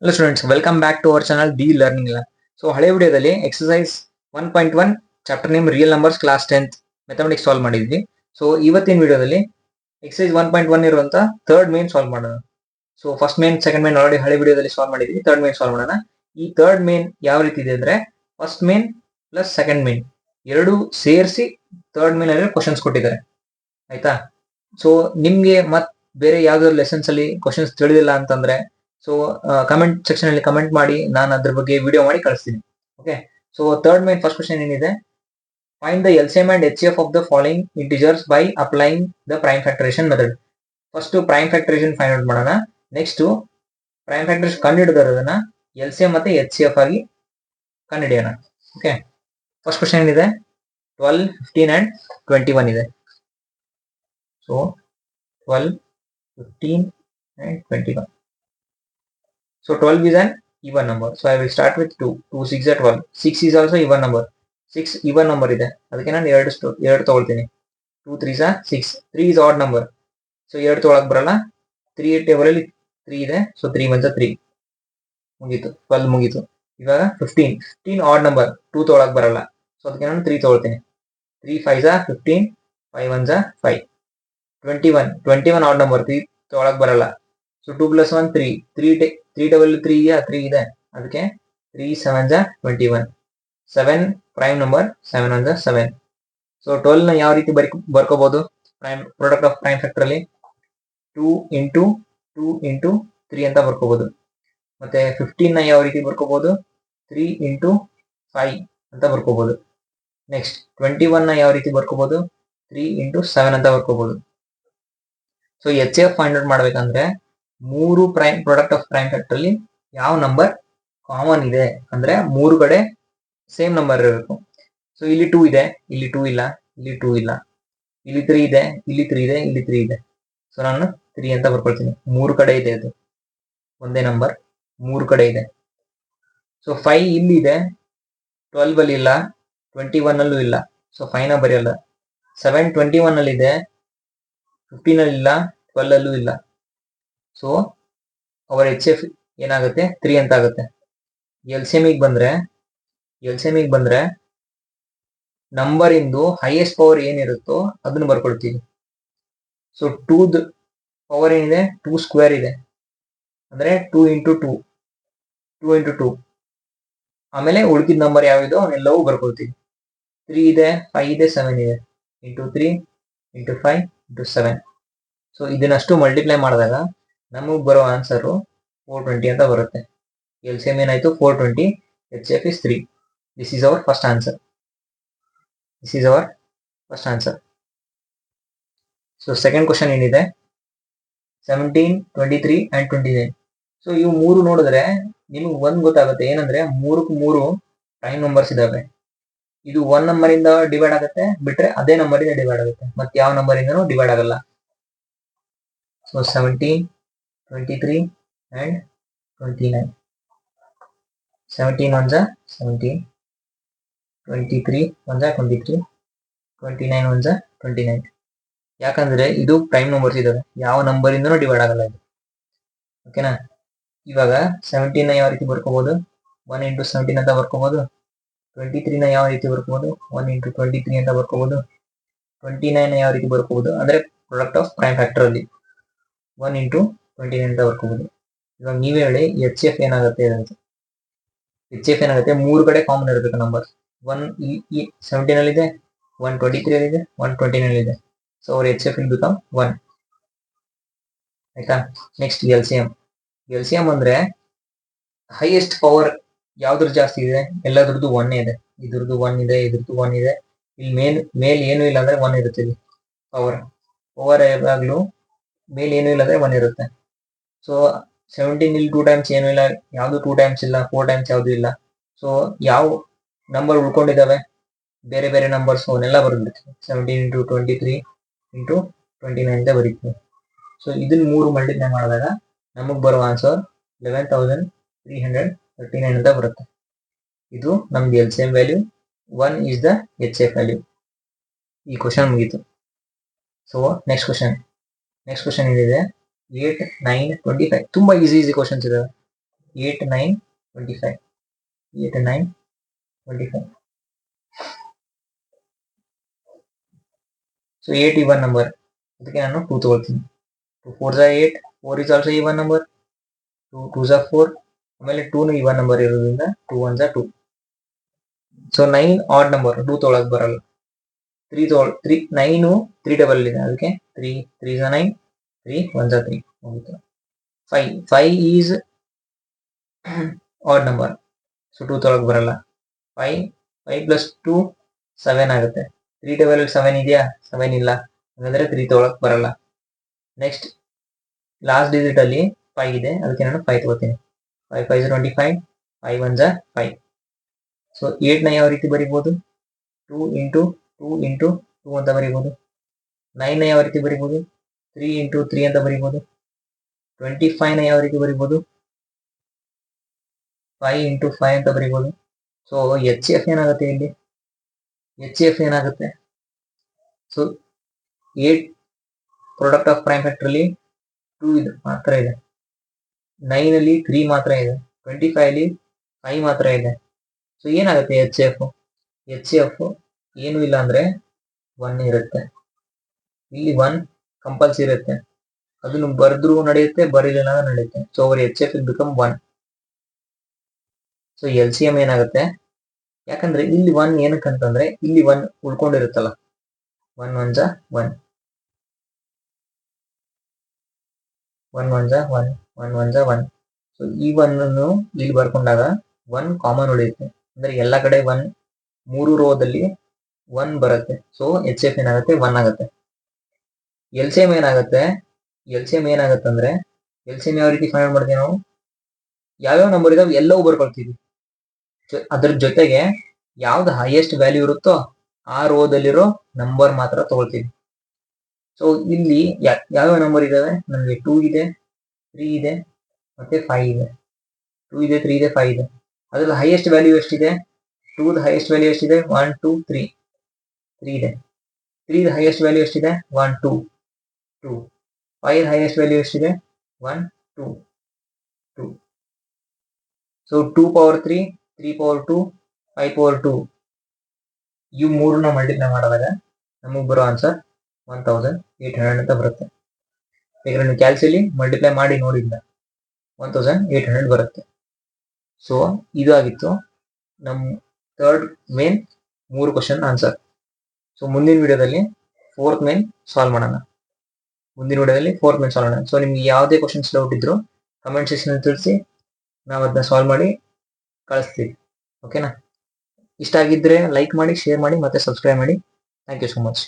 Hello students, welcome back to our channel The Learning Lab. So ಹಳೆ ವಿಡಿಯೋದಲ್ಲಿ exercise 1.1 chapter name real numbers class 10th mathematics solve ಮಾಡಿದ್ವಿ. So ಇವತ್ತಿನ ವಿಡಿಯೋದಲ್ಲಿ exercise 1.1 ಇರುವಂತ third main solve ಮಾಡೋಣ. So first main second main already ಹಳೆ ವಿಡಿಯೋದಲ್ಲಿ solve ಮಾಡಿದ್ವಿ. ಥರ್ಡ್ ಮೇನ್ ಸಾಲ್ವ್ ಮಾಡೋಣ. ಈ ಥರ್ಡ್ ಮೇನ್ ಯಾವ ರೀತಿ ಇದೆ ಅಂದ್ರೆ first main plus second main ಎರಡು ಸೇರಿಸಿ ಥರ್ಡ್ ಮೇನ್ ಅಲ್ಲಿ ಕ್ವಶನ್ಸ್ ಕೊಟ್ಟಿದ್ದಾರೆ. ಆಯ್ತಾ? ಸೊ ನಿಮ್ಗೆ ಮತ್ ಬೇರೆ ಯಾವ್ದಾದ್ರು ಲೆಸನ್ಸ್ ಅಲ್ಲಿ ಕ್ವಶನ್ಸ್ ತಿಳಿದಿಲ್ಲ ಅಂತಂದ್ರೆ ಸೊ ಕಮೆಂಟ್ ಸೆಕ್ಷನ್ ಅಲ್ಲಿ ಕಮೆಂಟ್ ಮಾಡಿ, ನಾನು ಅದ್ರ ಬಗ್ಗೆ ವಿಡಿಯೋ ಮಾಡಿ ಕಳಿಸ್ತೀನಿ. Okay, so third main first question ಏನಿದೆ, find the LCM and HCF of the following integers by applying the prime factorization method. First prime factorization find out ಮಾಡೋಣ. Next prime factorization ಕಂಡುಹಿಡಿದರೋದನ್ನ LCM ಮತ್ತೆ HCF ಆಗಿ ಕಂಡುಹಿಡಿಯೋಣ. Okay, first question ಏನಿದೆ, 12, 15 and 21 ಇದೆ. So 12, 15 and 21. So 12 is an even number. So I will start with 2. 2 6 are 12. 6 is also even number. 6 even number ಇದೆ. ಅದಕ್ಕೆ ನಾನು ಎರಡು ತಗೊಳ್ತೀನಿ. 2 3s are 6. 3 is odd number. So ಎರಡು ತಗೊಳಕ್ ಬರಲ್ಲ. 3 ಟೇಬಲ್ ಅಲ್ಲಿ 3 ಇದೆ. So 3 1s are 3. ಮುಗೀತು. 12 ಮುಗೀತು. ಇವಾಗ 15. 15 odd number. 2 ತಗೊಳಕ್ ಬರಲ್ಲ. So ಅದಕ್ಕೆ ನಾನು 3 ತಗೊಳ್ತೀನಿ. 3 5s are 15. 5 1s are 5. 21. 21 odd number. 3 ತಗೊಳಕ್ ಬರಲ್ಲ. So 2 plus 1 3. 3 ಡಬಲ್ 3 ಇದೆಯಾ? 3 ಇದೆ. ಅದಕ್ಕೆ 3 7s are 21. 7 prime number. 7 1s are 7. So 12 ನ ಯಾವ ರೀತಿ ಬರ್ಕೋಬಹುದು? Prime product of prime factor ಅಲ್ಲಿ 2 ಇಂಟು 2 ಇಂಟು 3 ಅಂತ ಬರ್ಕೋಬಹುದು. ಮತ್ತೆ 15 ನ ಯಾವ ರೀತಿ ಬರ್ಕೋಬಹುದು? 3 ಇಂಟು 5 ಅಂತ ಬರ್ಕೋಬಹುದು. ನೆಕ್ಸ್ಟ್ 21 ನ ಯಾವ ರೀತಿ ಬರ್ಕೋಬಹುದು? 3 ಇಂಟು 7 ಅಂತ ಬರ್ಕೋಬಹುದು. So H F find out ಮಾಡ್ಬೇಕಂದ್ರೆ ಮೂರು prime product of prime factor ಅಲ್ಲಿ ಯಾವ ನಂಬರ್ ಕಾಮನ್ ಇದೆ ಅಂದ್ರೆ ಮೂರು ಕಡೆ ಸೇಮ್ ನಂಬರ್ ಇರಬೇಕು. ಸೊ ಇಲ್ಲಿ 2 ಇದೆ, ಇಲ್ಲಿ 2 ಇಲ್ಲ, ಇಲ್ಲಿ 2 ಇಲ್ಲ, ಇಲ್ಲಿ 3 ಇದೆ, ಇಲ್ಲಿ 3 ಇದೆ, ಇಲ್ಲಿ 3 ಇದೆ. ಸೊ ನಾನು 3 ಅಂತ ಬರ್ಕೊಳ್ತೀನಿ. ಮೂರು ಕಡೆ ಇದೆ, ಅದು ಒಂದೇ ನಂಬರ್, ಮೂರು ಕಡೆ ಇದೆ. ಸೊ 5 ಇಲ್ಲಿ ಇದೆ, 12 ಅಲ್ಲಿ ಇಲ್ಲ, 21 ಅಲ್ಲೂ ಇಲ್ಲ. ಸೊ 5 ನ ಬರೆಯಲ್ಲ. 7 21 ಅಲ್ಲಿ ಇದೆ, 15 ಅಲ್ಲಿ ಇಲ್ಲ, 12 ಅಲ್ಲೂ ಇಲ್ಲ. ಸೊ ಅವರ ಎಚ್ ಎಫ್ ಏನಾಗುತ್ತೆ? 3 ಅಂತ ಆಗುತ್ತೆ. ಎಲ್ಸಿಎಂಗೆ ಬಂದ್ರೆ ನಂಬರ್ ಇಂದು ಹೈಯೆಸ್ಟ್ ಪವರ್ ಏನಿರುತ್ತೋ ಅದನ್ನ ಬರ್ಕೊಳ್ತೀವಿ. ಸೊ 2 ಪವರ್ ಏನಿದೆ? 2 ಸ್ಕ್ವೇರ್ ಇದೆ ಅಂದ್ರೆ 2 ಇಂಟು 2, 2 ಇಂಟು 2. ಆಮೇಲೆ ಉಳಿದಿದ್ದ ನಂಬರ್ ಯಾವಿದೋ ಅವನ್ನೆಲ್ಲವೂ ಬರ್ಕೊಳ್ತೀವಿ. 3 ಇದೆ, 5 ಇದೆ, 7 ಇದೆ. Into 3 into 5 into 7. ಸೊ ಇದನ್ನಷ್ಟು ಮಲ್ಟಿಪ್ಲೈ ಮಾಡಿದಾಗ ನಮಗೆ ಬರೋ ಆನ್ಸರು 420 ಅಂತ ಬರುತ್ತೆ. ಎಲ್ಸಿಎಂ ಏನಾಯ್ತು? 420. H F is 3. This is our first answer. So second question ಏನಿದೆ, 17, 23 and 29. ಸೊ ಇವು ಮೂರು ನೋಡಿದ್ರೆ ನಿಮಗೆ ಒಂದ್ ಗೊತ್ತಾಗುತ್ತೆ, ಏನಂದ್ರೆ ಮೂರಕ್ಕೆ ಮೂರು ಪ್ರೈಮ್ ನಂಬರ್ಸ್ ಇದಾವೆ. ಇದು 1 ನಂಬರ್ ಇಂದ ಡಿವೈಡ್ ಆಗುತ್ತೆ, ಬಿಟ್ರೆ ಅದೇ ನಂಬರ್ ಇಂದ ಡಿವೈಡ್ ಆಗುತ್ತೆ, ಮತ್ತೆ ಯಾವ ನಂಬರ್ ಇಂದನೂ ಡಿವೈಡ್ ಆಗಲ್ಲ. So 17, 23 and 29. 17 1s are 17, 23 1s are 23, 29 1s are 29. ಯಾಕಂದ್ರೆ ಇದು ಪ್ರೈಮ್ ನಂಬರ್ಸ್ ಇದಾವೆ, ಯಾವ ನಂಬರ್ ಇಂದನೂ ಡಿವೈಡ್ ಆಗಲ್ಲ ಇದು. ಓಕೆನಾ? ಇವಾಗ 17 ನ ಯಾವ ರೀತಿ ಬರ್ಕೋಬಹುದು? 1 ಇಂಟು 17 ಅಂತ ಬರ್ಕೋಬಹುದು. 23 ನ ಯಾವ ರೀತಿ ಬರ್ಕೋಬಹುದು? 1 ಇಂಟು 23 ಅಂತ ಬರ್ಕೋಬಹುದು. 29 ನ ಯಾವ ರೀತಿ ಬರ್ಕೋಬಹುದು ಅಂದ್ರೆ ಪ್ರಾಡಕ್ಟ್ ಆಫ್ ಪ್ರೈಮ್ ಫ್ಯಾಕ್ಟರ್ ಅಲ್ಲಿ 1 ಇಂಟು 29 ಅಂತ ಬರ್ಕೋಬಹುದು. ಇವಾಗ ನೀವೇ ಹೇಳಿ ಎಚ್ ಎಫ್ ಏನಾಗುತ್ತೆ ಅಂತ. ಎಚ್ ಎಫ್ ಏನಾಗುತ್ತೆ? ಮೂರು ಕಡೆ ಕಾಮನ್ ಇರಬೇಕು ನಂಬರ್. 1 ಈ 17 ಅಲ್ಲಿ ಇದೆ, 1 23 ಅಲ್ಲಿ ಇದೆ, 1 29 ಇದೆ. ಸೊ ಅವ್ರ ಎಚ್ ಎಫ್ ವಿಲ್ ಬಿಕಮ್ 1. ಆಯ್ತಾ? ನೆಕ್ಸ್ಟ್ ಎಲ್ಸಿಎಂ ಅಂದ್ರೆ ಹೈಯೆಸ್ಟ್ ಪವರ್ ಯಾವ್ದ್ರ ಜಾಸ್ತಿ ಇದೆ? ಎಲ್ಲದ್ರದ್ದು 1 ಇದೆ. ಇದ್ರದ್ದು 1 ಇದೆ, ಇದ್ರದ್ದು 1 ಇದೆ. ಇಲ್ಲಿ ಮೇಲ್ ಏನು ಇಲ್ಲ ಅಂದ್ರೆ 1 ಇರುತ್ತೆ. ಇಲ್ಲಿ ಪವರ್ ಯಾವಾಗ್ಲೂ ಮೇಲ್ ಏನು ಇಲ್ಲ ಅಂದ್ರೆ 1 ಇರುತ್ತೆ. ಸೊ 17 ಇಲ್ಲಿ 2 ಟೈಮ್ಸ್ ಏನು ಇಲ್ಲ, ಯಾವ್ದು 2 ಟೈಮ್ಸ್ ಇಲ್ಲ, 4 ಟೈಮ್ಸ್ ಯಾವ್ದು ಇಲ್ಲ. ಸೊ ಯಾವ ನಂಬರ್ ಉಳ್ಕೊಂಡಿದಾವೆ? ಬೇರೆ ಬೇರೆ ನಂಬರ್ಸ್ ಅವನ್ನೆಲ್ಲ ಬರೆದ್ಬಿಡ್ತೀವಿ. 17 ಇಂಟು 23 ಇಂಟು 29 ಅಂತ ಬರೀತೀವಿ. ಸೊ ಇದನ್ನ ಮೂರು ಮಲ್ಟಿಪ್ಲೈ ಮಾಡಿದಾಗ ನಮಗ್ ಬರೋ ಆನ್ಸರ್ 11,339 ಅಂತ ಬರುತ್ತೆ. ಇದು ನಮ್ದು LCM value. 1 is the HF value. ಈ ಕ್ವಶನ್ ಮುಗೀತು. ಸೊ ನೆಕ್ಸ್ಟ್ ಕ್ವಶನ್ ಏನಿದೆ, 8, 9, 25. ತುಂಬಾ ಈಸಿ ಕ್ವಶನ್ಸ್ ಇದಾವೆ. 8 9 25 8 9 25. ಸೊ 8 ಈವನ್ ನಂಬರ್, ಅದಕ್ಕೆ ನಾನು 2 ತಗೊಳ್ತೀನಿ. 2 4 8, 4 ಇಸ್ ಆಲ್ಸೋ ಈವನ್ ನಂಬರ್, 2 2 4, ಆಮೇಲೆ 2 ಈವನ್ ನಂಬರ್ ಇರೋದ್ರಿಂದ 2 1 2. ಸೊ 9 ಆಡ್ ನಂಬರ್, 2 ತೊಗೊಳಕ್ ಬರಲ್ಲ. 3 9 3 ಡಬಲ್ ಇದೆ, ಅದಕ್ಕೆ 3 3 9, 3 1 3 ಹೋಗುತ್ತೆ. 5 is odd number, so 2 Tughlaq ಬರಲ್ಲ. 5 ಪ್ಲಸ್ 2 7 ಆಗುತ್ತೆ. 3 ಡಬಲ್ 7 ಇದೆಯಾ? 7 ಇಲ್ಲ, ಹಾಗಾದ್ರೆ 3 ತೊಗೊಳಕ್ ಬರಲ್ಲ. ನೆಕ್ಸ್ಟ್ ಲಾಸ್ಟ್ ಡಿಜಿಟ್ ಅಲ್ಲಿ 5 ಇದೆ, ಅದಕ್ಕೆ ನಾನು 5 ತಗೋತೀನಿ. 5 5 25, 5 1 5. ಸೊ 8 ನ ಯಾವ ರೀತಿ ಬರಿಬಹುದು? 2 ಇಂಟು 2 ಇಂಟು 2 ಅಂತ ಬರಿಬಹುದು. 9 ನ ಯಾವ ರೀತಿ ಬರಿಬಹುದು? 3 ಇಂಟು 3 ಅಂತ ಬರಿಬಹುದು. 25 ನ ಯಾವ ರೀತಿ ಬರಿಬಹುದು? 5 ಇಂಟು 5 ಅಂತ ಬರಿಬಹುದು. ಸೊ ಎಚ್ ಎಫ್ ಏನಾಗುತ್ತೆ ಇಲ್ಲಿ? ಎಚ್ ಎಫ್ ಏನಾಗುತ್ತೆ? So 8 product of prime factor ಅಲ್ಲಿ 2 ಇದೆ ಮಾತ್ರ ಇದೆ, 9 ಅಲ್ಲಿ 3 ಮಾತ್ರ ಇದೆ, 25 ಅಲ್ಲಿ 5 ಮಾತ್ರ ಇದೆ. ಸೊ ಏನಾಗುತ್ತೆ ಎಚ್ ಎಫ್? ಎಚ್ ಎಫ್ ಏನು ಇಲ್ಲ ಅಂದ್ರೆ 1 ಇರುತ್ತೆ. ಇಲ್ಲಿ 1 ಕಂಪಲ್ಸರಿ ಇರುತ್ತೆ, ಅದನ್ನು ಬರೆದ್ರು ನಡೆಯುತ್ತೆ, ಬರೀಲಿಲ್ಲ ನಡೆಯುತ್ತೆ. So our H F become 1. So L C M ಏನಾಗುತ್ತೆ? ಯಾಕಂದ್ರೆ ಇಲ್ಲಿ 1 ಏನಕ್ಕಂತಂದ್ರೆ ಇಲ್ಲಿ 1 ಉಳ್ಕೊಂಡಿರುತ್ತಲ್ಲ, 1 1 1, 1 1 1, 1 1 1. ಸೊ ಈ 1 ಅನ್ನು ಇಲ್ಲಿ ಬರ್ಕೊಂಡಾಗ 1 ಕಾಮನ್ ಉಳಿಯುತ್ತೆ, ಅಂದ್ರೆ ಎಲ್ಲ ಕಡೆ 1, 3 ರೋದಲ್ಲಿ 1 ಬರುತ್ತೆ. ಸೊ ಎಚ್ ಎಫ್ ಏನಾಗುತ್ತೆ? 1 ಆಗುತ್ತೆ. ಎಲ್ ಸಿ ಎಂ ಏನಾಗುತ್ತೆ? ಎಲ್ ಸಿ ಎಂ ಏನಾಗುತ್ತೆ ಅಂದ್ರೆ, ಎಲ್ ಸಿ ಎಂ ಯಾವ ರೀತಿ ಫೈಂಡ್ ಮಾಡ್ತೀವಿ ನಾವು? ಯಾವ್ಯಾವ ನಂಬರ್ ಇದಾವೆ ಎಲ್ಲವೂ ಬರ್ಕೊಳ್ತೀವಿ, ಅದ್ರ ಜೊತೆಗೆ ಯಾವ್ದು ಹೈಯೆಸ್ಟ್ ವ್ಯಾಲ್ಯೂ ಇರುತ್ತೋ ಆ ರೋದಲ್ಲಿರೋ ನಂಬರ್ ಮಾತ್ರ ತಗೊಳ್ತೀವಿ. ಸೊ ಇಲ್ಲಿ ಯಾವ್ಯಾವ ನಂಬರ್ ಇದಾವೆ? ನಮಗೆ 2 ಇದೆ, 3 ಇದೆ, ಮತ್ತೆ 5 ಇದೆ. 2 ಇದೆ, 3 ಇದೆ, 5 ಇದೆ. ಅದ್ರಲ್ಲಿ ಹೈಯೆಸ್ಟ್ ವ್ಯಾಲ್ಯೂ ಎಷ್ಟಿದೆ? 2 ಹೈಯೆಸ್ಟ್ ವ್ಯಾಲ್ಯೂ ಎಷ್ಟಿದೆ? 1 2 3 3 ಇದೆ. 3 ಹೈಯೆಸ್ಟ್ ವ್ಯಾಲ್ಯೂ ಎಷ್ಟಿದೆ? 1 2 2. 5 ಹೈಯೆಸ್ಟ್ ವ್ಯಾಲ್ಯೂ ಎಷ್ಟಿದೆ? 1 2 2. ಸೊ 2 ಪವರ್ 3, 3 ಪವರ್ 2, 5 ಪವರ್ 2, ಇವು ಮೂರನ್ನ ಮಲ್ಟಿಪ್ಲೈ ಮಾಡಿದಾಗ ನಮಗೆ ಬರೋ ಆನ್ಸರ್ 1800 ಅಂತ ಬರುತ್ತೆ. ಈಗ ನೀವು ಕ್ಯಾಲ್ಸಿಲಿ ಮಲ್ಟಿಪ್ಲೈ ಮಾಡಿ ನೋಡಿದ್ದ 1800 ಬರುತ್ತೆ. ಸೊ ಇದಾಗಿತ್ತು ನಮ್ಮ third main 3 question answer. So ಮುಂದಿನ ವಿಡಿಯೋದಲ್ಲಿ ಫೋರ್ತ್ ಮೇನ್ ಸಾಲ್ವ್ ಮಾಡೋಣ. ಸೊ ನಿಮ್ಗೆ ಯಾವುದೇ ಕ್ವಶನ್ಸ್ ಡೌಟ್ ಇದ್ರು ಕಮೆಂಟ್ ಸೆಕ್ಷನ್ ತಿಳಿಸಿ, ನಾವು ಅದನ್ನ ಸಾಲ್ವ್ ಮಾಡಿ ಕಳಿಸ್ತೀವಿ. ಓಕೆನಾ? ಇಷ್ಟ ಆಗಿದ್ರೆ ಲೈಕ್ ಮಾಡಿ, ಶೇರ್ ಮಾಡಿ, ಮತ್ತೆ ಸಬ್ಸ್ಕ್ರೈಬ್ ಮಾಡಿ. Thank you so much.